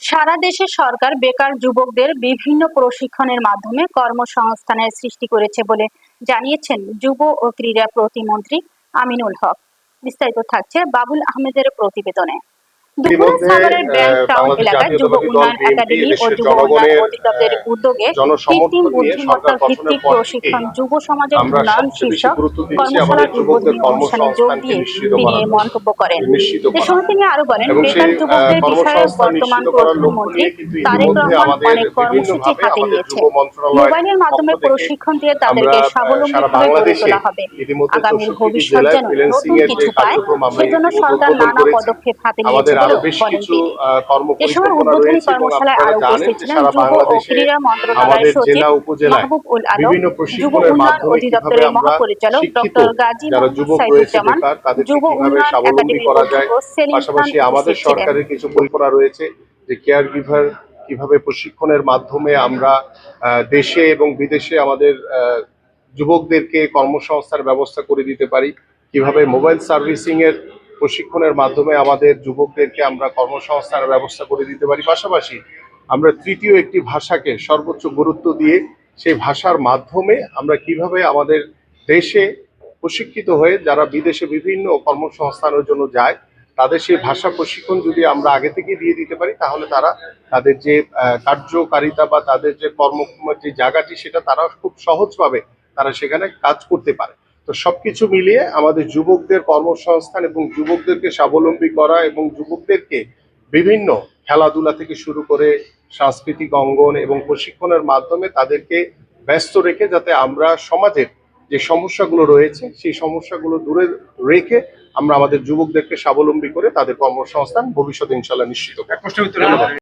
সারা দেশে সরকার বেকার যুবকদের বিভিন্ন প্রশিক্ষণের মাধ্যমে কর্মসংস্থানের সৃষ্টি করেছে বলে জানিয়েছেন যুব ও ক্রীড়া প্রতিমন্ত্রী আমিনুল হক। বিস্তারিত থাকছে বাবুল আহমেদের প্রতিবেদনে। দুপুরা সাভারের ব্যাংক টাউন এলাকায় যুব উন্নয়ন একাডেমি ও যুব উন্নয়ন অধিদপ্তরের উদ্যোগে কৃত্রিম বুদ্ধিমত্তা ভিত্তিক প্রশিক্ষণ যুব সমাজের উন্নয়ন শীর্ষক কর্মশালার উদ্বোধনী অনুষ্ঠানে যোগ দিয়ে তিনি এই মন্তব্য করেন। এ সময় তিনি আরো বলেন, বেকার যুবকদের বিষয়ে বর্তমান প্রধানমন্ত্রী তারেক রহমান অনেক কর্মসূচি হাতে নিয়েছে। মোবাইলের মাধ্যমে প্রশিক্ষণ দিয়ে তাদেরকে স্বাবলম্বীভাবে গড়ে তোলা হবে। আগামীর ভবিষ্যৎ যেন নতুন কিছু পায়, সেজন্য সরকার নানা পদক্ষেপ হাতে নিয়েছে বলেও বলেন তিনি। এ সময় উদ্বোধনী কর্মশালায় আরো উপস্থিত ছিলেন যুব ও ক্রীড়া মন্ত্রণালয়ের সচিব মাহবুব উল আলম, যুব উন্নয়ন অধিদপ্তরের মহাপরিচালক ডক্টর গাজী মোহাম্মদ সাইদুজ্জামান, যুব উন্নয়ন একাডেমির অধ্যক্ষ সেলিম খান আমাদের সরকারের কিছু পরিকল্পনা রয়েছে যে কেয়ার গিভার কিভাবে প্রশিক্ষণের মাধ্যমে আমরা দেশে এবং বিদেশে আমাদের যুবকদেরকে কর্মসংস্থানের ব্যবস্থা করে দিতে পারি, কিভাবে মোবাইল সার্ভিসিং এর প্রশিক্ষণের মাধ্যমে আমাদের যুবকদেরকে আমরা কর্মসংস্থানের ব্যবস্থা করে দিতে পারি। পাশাপাশি আমরা তৃতীয় একটি ভাষাকে সর্বোচ্চ গুরুত্ব দিয়ে সেই ভাষার মাধ্যমে আমরা কিভাবে আমাদের দেশে প্রশিক্ষিত হয়ে যারা বিদেশে বিভিন্ন কর্মসংস্থানের জন্য যায় তাদের সেই ভাষা প্রশিক্ষণ যদি আমরা আগে থেকে দিয়ে দিতে পারি, তাহলে তারা তাদের যে কার্যকারিতা বা তাদের যে যে জায়গাটি সেটা তারা খুব সহজভাবে তারা সেখানে কাজ করতে পারে। তো সবকিছু মিলিয়ে আমাদের যুবকদের কর্মসংস্থান এবং যুবকদেরকে স্বাবলম্বী করা এবং যুবকদেরকে বিভিন্ন খেলাধুলা থেকে শুরু করে সাংস্কৃতিক অঙ্গন এবং প্রশিক্ষণের মাধ্যমে তাদেরকে ব্যস্ত রেখে যাতে আমরা সমাজের যে সমস্যাগুলো রয়েছে সেই সমস্যাগুলো দূরে রেখে আমরা আমাদের যুবকদেরকে স্বাবলম্বী করে তাদের কর্মসংস্থান ভবিষ্যতে ইনশাল্লাহ নিশ্চিত করব।